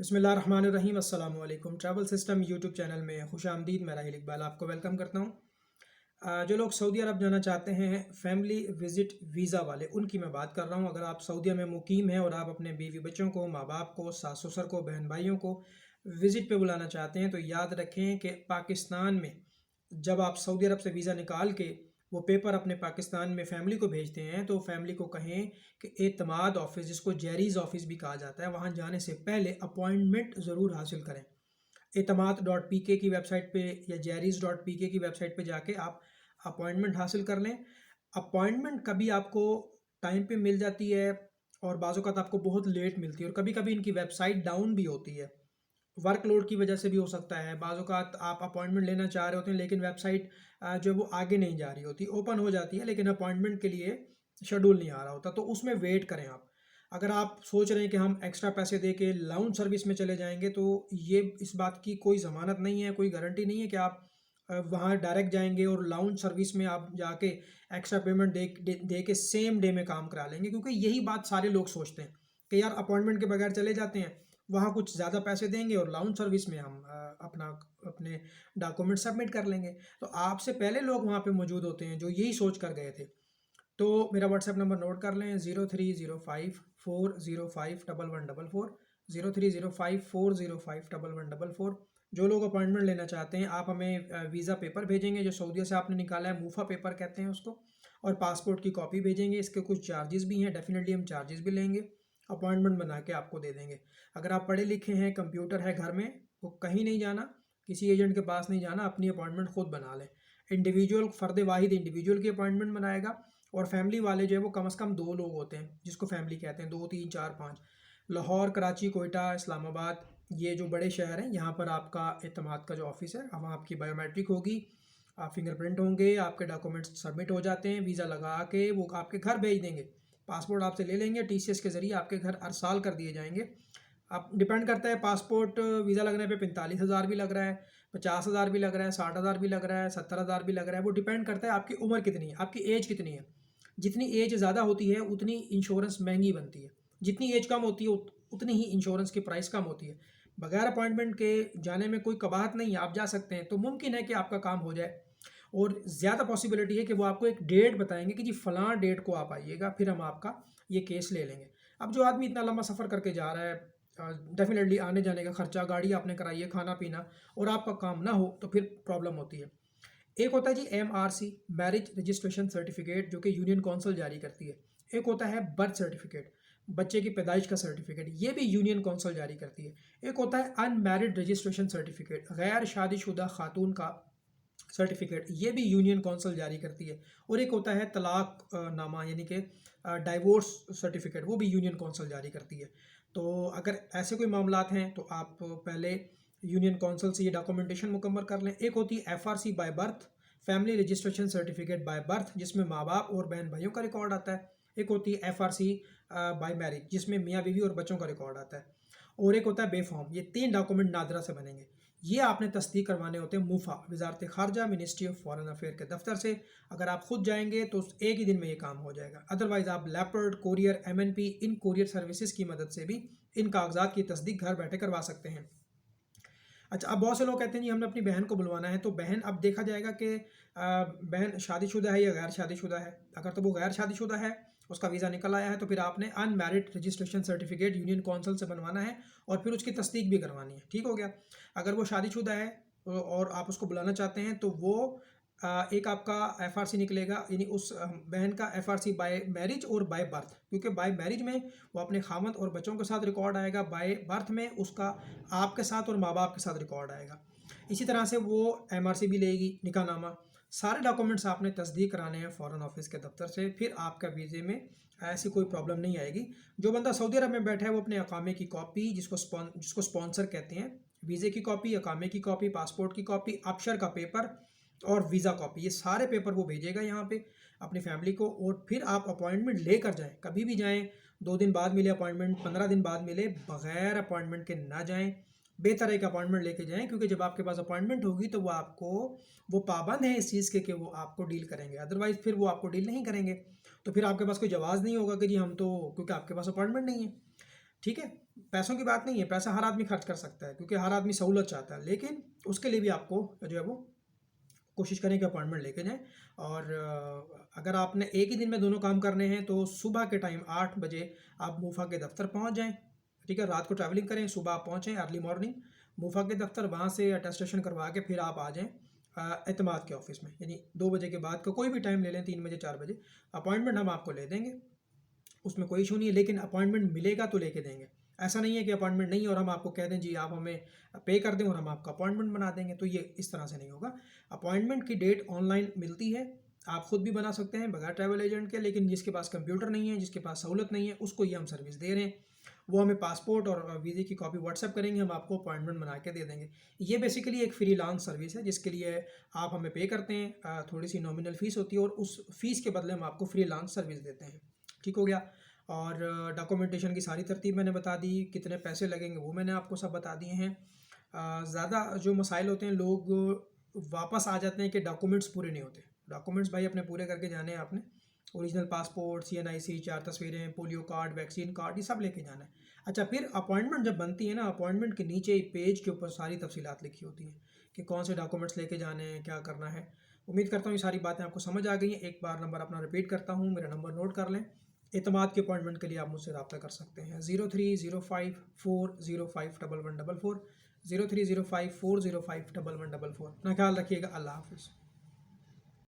बिस्मिल्लाहिर्रहमानिर्रहीम अस्सलाम वालेकुम। ट्रैवल सिस्टम यूट्यूब चैनल में खुशामदीद। मैं राहिल इकबाल आपको वेलकम करता हूँ। जो लोग सऊदी अरब जाना चाहते हैं फैमिली विज़िट वीज़ा वाले, उनकी मैं बात कर रहा हूँ। अगर आप सऊदीया में मुकीम हैं और आप अपने बीवी बच्चों को, माँ बाप को, सास ससुर को, बहन भाइयों को विज़िट पे बुलाना चाहते हैं तो याद रखें कि पाकिस्तान में जब आप सऊदी अरब से वीज़ा निकाल के वो पेपर अपने पाकिस्तान में फैमिली को भेजते हैं तो फैमिली को कहें कि एतमाद ऑफिस, जिसको जैरीज़ ऑफिस भी कहा जाता है, वहाँ जाने से पहले अपॉइंटमेंट ज़रूर हासिल करें। एतमाद डॉट पी के की वेबसाइट पे या जैरीज़ डॉट पी के की वेबसाइट पे जाके आप अपॉइंटमेंट हासिल कर लें। अपॉइंटमेंट कभी आपको टाइम पे मिल जाती है और बाज़ औक़ात आपको बहुत लेट मिलती है और कभी कभी इनकी वेबसाइट डाउन भी होती है। वर्कलोड की वजह से भी हो सकता है। बाज़ औक़ात आप अपॉइंटमेंट लेना चाह रहे होते हैं लेकिन वेबसाइट जो वो आगे नहीं जा रही होती, ओपन हो जाती है लेकिन अपॉइंटमेंट के लिए शेड्यूल नहीं आ रहा होता, तो उसमें वेट करें आप। अगर आप सोच रहे हैं कि हम एक्स्ट्रा पैसे दे के लाउंज सर्विस में चले जाएंगे तो ये इस बात की कोई ज़मानत नहीं है, कोई गारंटी नहीं है कि आप वहाँ डायरेक्ट जाएंगे और लाउंज सर्विस में आप जाके एक्स्ट्रा पेमेंट दे के सेम डे में काम करा लेंगे, क्योंकि यही बात सारे लोग सोचते हैं कि यार अपॉइंटमेंट के बगैर चले जाते हैं, वहाँ कुछ ज़्यादा पैसे देंगे और लाउंज सर्विस में हम अपने डॉक्यूमेंट सबमिट कर लेंगे। तो आपसे पहले लोग वहाँ पे मौजूद होते हैं जो यही सोच कर गए थे। तो मेरा व्हाट्सएप नंबर नोट कर लें, 0305 405 1144, 0305 405 1144। जो लोग अपॉइंटमेंट लेना चाहते हैं, आप हमें वीज़ा पेपर भेजेंगे जो सऊदीया से आपने निकाला है, मूफा पेपर कहते हैं उसको, और पासपोर्ट की कॉपी भेजेंगे। इसके कुछ चार्जेस भी हैं, डेफिनेटली हम चार्जेस भी लेंगे। अपॉइंटमेंट बना के आपको दे देंगे। अगर आप पढ़े लिखे हैं, कंप्यूटर है घर में, तो कहीं नहीं जाना, किसी एजेंट के पास नहीं जाना, अपनी अपॉइंटमेंट खुद बना लें। इंडिविजुअल फ़र्द वाहिद इंडिविजुअल की अपॉइंटमेंट बनाएगा और फैमिली वाले जो है वो कम से कम 2 लोग होते हैं जिसको फैमिली कहते हैं, 2 3 4 5। लाहौर, कराची, कोयटा, इस्लामाबाद, ये जो बड़े शहर हैं, यहाँ पर आपका एतमाद का जो ऑफिस है, वहाँ आपकी बायोमेट्रिक होगी, फिंगरप्रिंट होंगे, आपके डॉक्यूमेंट्स सबमिट हो जाते हैं, वीज़ा लगा के वो आपके घर भेज देंगे। पासपोर्ट आपसे ले लेंगे, टीसीएस के ज़रिए आपके घर अरसाल कर दिए जाएंगे। अब डिपेंड करता है, पासपोर्ट वीज़ा लगने पे 45,000 भी लग रहा है, 50,000 भी लग रहा है, 60,000 भी लग रहा है, 70,000 भी लग रहा है। वो डिपेंड करता है आपकी उम्र कितनी है, आपकी एज कितनी है। जितनी एज ज़्यादा होती है उतनी इंश्योरेंस महंगी बनती है, जितनी एज कम होती है उतनी ही इंश्योरेंस की प्राइस कम होती है। बगैर अपॉइंटमेंट के जाने में कोई कबाहत नहीं है, आप जा सकते हैं, तो मुमकिन है कि आपका काम हो जाए और ज़्यादा पॉसिबिलिटी है कि वो आपको एक डेट बताएंगे कि जी फ़लाँ डेट को आप आइएगा, फिर हम आपका ये केस ले लेंगे। अब जो आदमी इतना लंबा सफ़र करके जा रहा है, डेफिनेटली आने जाने का खर्चा, गाड़ी आपने कराई है, खाना पीना, और आपका काम ना हो तो फिर प्रॉब्लम होती है। एक होता है जी MRC, मैरिज रजिस्ट्रेशन सर्टिफिकेट, जो कि यूनियन काउंसिल जारी करती है। एक होता है बर्थ सर्टिफिकेट, बच्चे की पैदाइश का सर्टिफिकेट, ये भी यूनियन काउंसिल जारी करती है। एक होता है अनमैरिड रजिस्ट्रेशन सर्टिफिकेट, गैर शादीशुदा खातून का सर्टिफिकेट, ये भी यूनियन काउंसिल जारी करती है। और एक होता है तलाक नामा, यानी कि डाइवोर्स सर्टिफिकेट, वो भी यूनियन काउंसिल जारी करती है। तो अगर ऐसे कोई मामलात हैं तो आप पहले यूनियन काउंसिल से ये डॉक्यूमेंटेशन मुकम्मल कर लें। एक होती है FRC by birth, family registration certificate by birth, जिसमें माँ बाप और बहन भाइयों का रिकॉर्ड आता है। एक होती है FRC बाय मैरिज, जिसमें मियाँ बीवी और बच्चों का रिकॉर्ड आता है। और एक होता है बेफॉर्म। ये 3 डॉक्यूमेंट नादरा से बनेंगे। ये आपने तस्दीक करवाने होते हैं मूफा, वजारत खारजा, मिनिस्ट्री ऑफ फॉरेन अफेयर के दफ्तर से। अगर आप खुद जाएंगे तो एक ही दिन में ये काम हो जाएगा। अदरवाइज आप लेपर्ड, कोरियर, MNP, इन कोरियर सर्विसेज की मदद से भी इन कागजात की तस्दीक घर बैठे करवा सकते हैं। अच्छा, अब बहुत से लोग कहते हैं जी हमने अपनी बहन को बुलवाना है, तो बहन अब देखा जाएगा कि बहन शादीशुदा है या गैर शादीशुदा है। अगर तो वो गैर शादीशुदा है, उसका वीज़ा निकल आया है, तो फिर आपने unmarried registration certificate union council से बनवाना है और फिर उसकी तस्दीक भी करवानी है। ठीक हो गया। अगर वो शादीशुदा है और आप उसको बुलाना चाहते हैं तो वो एक आपका FRC निकलेगा, यानी उस बहन का FRC बाय मैरिज और बाय बर्थ, क्योंकि बाय मैरिज में वो अपने खामद और बच्चों के साथ रिकॉर्ड आएगा, बाय बर्थ में उसका आपके साथ और माँ बाप के साथ रिकॉर्ड आएगा। इसी तरह से वो MRC भी लेगी, निकाहनामा। सारे डॉक्यूमेंट्स आपने तस्दीक कराने हैं फ़ॉरेन ऑफिस के दफ्तर से, फिर आपका वीज़े में ऐसी कोई प्रॉब्लम नहीं आएगी। जो बंदा सऊदी अरब में बैठा है वो अपने अकामे की कॉपी, जिसको स्पॉन्सर कहते हैं, वीज़े की कॉपी, अकामे की कॉपी, पासपोर्ट की कॉपी, अबशर का पेपर और वीज़ा कॉपी, ये सारे पेपर वो भेजेगा यहाँ पे अपनी फैमिली को। और फिर आप अपॉइंटमेंट लेकर जाएं, कभी भी जाएं। 2 दिन बाद मिले अपॉइंटमेंट, 15 दिन बाद मिले, बगैर अपॉइंटमेंट के ना जाएं। बेहतर है कि अपॉइंटमेंट लेके जाएं, क्योंकि जब आपके पास अपॉइंटमेंट होगी तो वो पाबंद है इस चीज़ के कि वो आपको डील करेंगे, अदरवाइज़ फिर वो आपको डील नहीं करेंगे। तो फिर आपके पास कोई जवाज़ नहीं होगा कि जी हम तो, क्योंकि आपके पास अपॉइंटमेंट नहीं है। ठीक है। पैसों की बात नहीं है, पैसा हर आदमी खर्च कर सकता है क्योंकि हर आदमी सहूलत चाहता है, लेकिन उसके लिए भी आपको जो है वो कोशिश करें कि अपॉइंटमेंट लेके जाएँ। और अगर आपने एक ही दिन में दोनों काम करने हैं तो सुबह के टाइम 8 बजे आप मूफा के दफ्तर पहुंच जाएं, ठीक है। रात को ट्रैवलिंग करें, सुबह आप पहुंचें अर्ली मॉर्निंग मूफा के दफ्तर, वहां से अटेस्टेशन करवा के फिर आप आ जाएं एतमाद के ऑफिस में, यानी 2 बजे के बाद का कोई भी टाइम ले लें, 3 बजे 4 बजे अपॉइंटमेंट हम आपको ले देंगे, उसमें कोई इशू नहीं है। लेकिन अपॉइंटमेंट मिलेगा तो लेके देंगे, ऐसा नहीं है कि अपॉइंटमेंट नहीं है और हम आपको कह दें जी आप हमें पे कर दें और हम आपका अपॉइंटमेंट बना देंगे, तो ये इस तरह से नहीं होगा। अपॉइंटमेंट की डेट ऑनलाइन मिलती है, आप खुद भी बना सकते हैं बगैर ट्रैवल एजेंट के, लेकिन जिसके पास कंप्यूटर नहीं है, जिसके पास सहूलत नहीं है, उसको ये हम सर्विस दे रहे हैं। वो हमें पासपोर्ट और वीज़े की कॉपी व्हाट्सएप करेंगे, हम आपको अपॉइंटमेंट बना के दे देंगे। ये बेसिकली एक फ्रीलांस सर्विस है जिसके लिए आप हमें पे करते हैं, थोड़ी सी नॉमिनल फ़ीस होती है और उस फीस के बदले हम आपको फ्रीलांस सर्विस देते हैं, ठीक हो गया। और डॉक्यूमेंटेशन की सारी तरतीब मैंने बता दी, कितने पैसे लगेंगे वो मैंने आपको सब बता दिए हैं। ज़्यादा जो मसाइल होते हैं, लोग वापस आ जाते हैं कि डॉक्यूमेंट्स पूरे नहीं होते। डॉक्यूमेंट्स भाई अपने पूरे करके जाने हैं आपने, ओरिजिनल पासपोर्ट, CNIC, 4 तस्वीरें, पोलियो कार्ड, वैक्सीन कार्ड, ये सब लेके जाना है। अच्छा, फिर अपॉइंटमेंट जब बनती है ना, अपॉइंटमेंट के नीचे पेज के ऊपर सारी तफसीलात लिखी होती हैं कि कौन से डॉक्यूमेंट्स लेके जाने हैं, क्या करना है। उम्मीद करता हूँ ये सारी बातें आपको समझ आ गई हैं। एक बार नंबर अपना रिपीट करता हूँ, मेरा नंबर नोट कर लें। एतमाद के अपॉइंटमेंट के लिए आप मुझसे रब्ता कर सकते हैं 0305405144, 0305405144। अपना ख्याल रखिएगा, अल्लाह हाफिज़।